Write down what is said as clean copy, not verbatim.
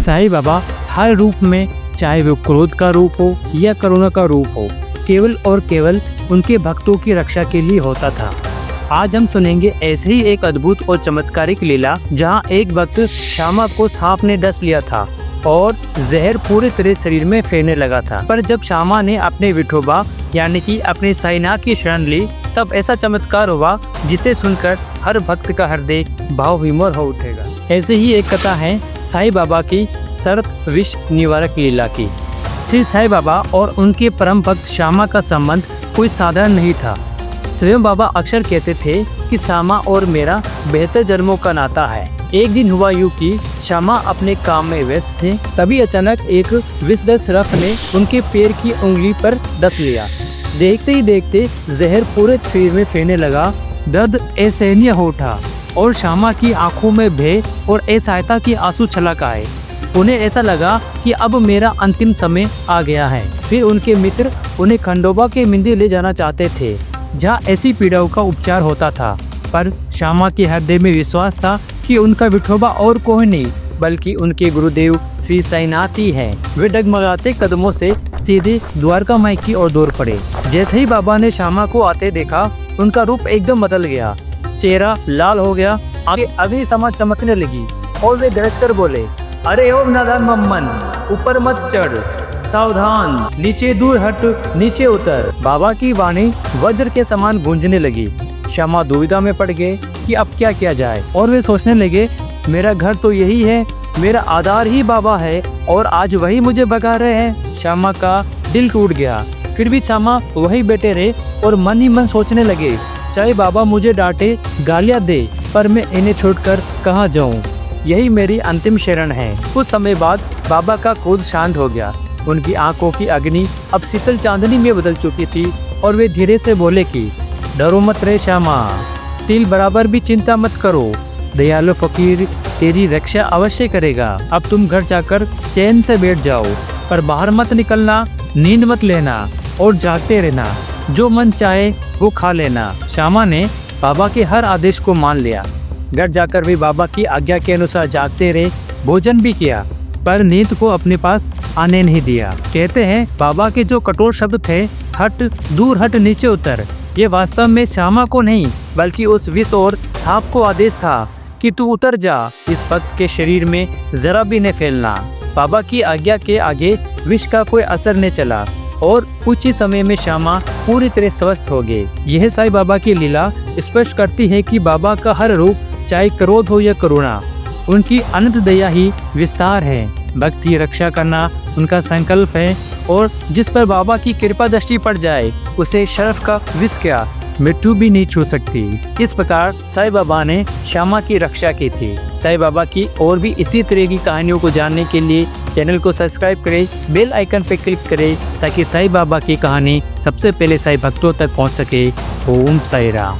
साईं बाबा हर रूप में, चाहे वो क्रोध का रूप हो या करुणा का रूप हो, केवल और केवल उनके भक्तों की रक्षा के लिए होता था। आज हम सुनेंगे ऐसे ही एक अद्भुत और चमत्कारिक लीला, जहां एक भक्त श्यामा को सांप ने डस लिया था और जहर पूरे तरह शरीर में फैलने लगा था। पर जब श्यामा ने अपने विठोबा यानी कि अपने साईनाथ की शरण ली, तब ऐसा चमत्कार हुआ जिसे सुनकर हर भक्त का हृदय भाव विमोर हो उठेगा। ऐसे ही एक कथा है साईं बाबा की सर्प विष निवारक लीला की। श्री साईं बाबा और उनके परम भक्त श्यामा का संबंध कोई साधारण नहीं था। स्वयं बाबा अक्सर कहते थे कि श्यामा और मेरा बेहतर जन्मों का नाता है। एक दिन हुआ यूं कि श्यामा अपने काम में व्यस्त थे, तभी अचानक एक विषधर सर्प ने उनके पैर की उंगली पर डस लिया। देखते ही देखते जहर पूरे शरीर में फैलने लगा। दर्द असहनीय हो उठा और श्यामा की आंखों में भय और असहायता के आंसू छलक आए। उन्हें ऐसा लगा कि अब मेरा अंतिम समय आ गया है। फिर उनके मित्र उन्हें खंडोबा के मंदिर ले जाना चाहते थे, जहाँ ऐसी पीड़ाओं का उपचार होता था। पर श्यामा के हृदय में विश्वास था कि उनका विठोबा और कोई नहीं बल्कि उनके गुरुदेव श्री साईनाथ ही हैं। वे डगमगाते कदमों से सीधे द्वारका माई की ओर दौड़ पड़े। जैसे ही बाबा ने श्यामा को आते देखा, उनका रूप एकदम बदल गया, चेहरा लाल हो गया, आगे अभी समा चमकने लगी और वे गरज कर बोले, अरे ओ नादान मम्मन, ऊपर मत चढ़, सावधान, नीचे दूर हट, नीचे उतर। बाबा की वाणी वज्र के समान गूंजने लगी। श्यामा दुविधा में पड़ गए कि अब क्या किया जाए, और वे सोचने लगे, मेरा घर तो यही है, मेरा आधार ही बाबा है और आज वही मुझे भगा रहे हैं। श्यामा का दिल टूट गया। फिर भी श्यामा वही बैठे रहे और मन ही मन सोचने लगे, चाहे बाबा मुझे डांटे, गालियां दे, पर मैं इन्हें छोड़कर कहाँ जाऊँ, यही मेरी अंतिम शरण है। कुछ समय बाद बाबा का क्रोध शांत हो गया। उनकी आंखों की अग्नि अब शीतल चांदनी में बदल चुकी थी और वे धीरे से बोले कि डरो मत रे श्यामा, तिल बराबर भी चिंता मत करो, दयालु फकीर तेरी रक्षा अवश्य करेगा। अब तुम घर जाकर चैन से बैठ जाओ, पर बाहर मत निकलना, नींद मत लेना और जागते रहना, जो मन चाहे वो खा लेना। श्यामा ने बाबा के हर आदेश को मान लिया। घर जाकर वे बाबा की आज्ञा के अनुसार जागते रहे, भोजन भी किया, पर नींद को अपने पास आने नहीं दिया। कहते हैं बाबा के जो कठोर शब्द थे, हट, दूर हट, नीचे उतर, ये वास्तव में श्यामा को नहीं बल्कि उस विष और सांप को आदेश था कि तू उतर जा, इस भक्त के शरीर में जरा भी न फैलना। बाबा की आज्ञा के आगे विष का कोई असर नहीं चला और कुछ ही समय में श्यामा पूरी तरह स्वस्थ हो गए। यह साईं बाबा की लीला स्पष्ट करती है कि बाबा का हर रूप, चाहे क्रोध हो या करुणा, उनकी अनंत दया ही विस्तार है। भक्त की रक्षा करना उनका संकल्प है और जिस पर बाबा की कृपा दृष्टि पड़ जाए, उसे शर्फ का विष क्या, मृत्यु भी नहीं छू सकती। इस प्रकार साईं बाबा ने श्यामा की रक्षा की थी। साईं बाबा की और भी इसी तरह की कहानियों को जानने के लिए चैनल को सब्सक्राइब करें, बेल आइकन पर क्लिक करें, ताकि साईं बाबा की कहानी सबसे पहले साईं भक्तों तक पहुंच सके। ओम साईं राम।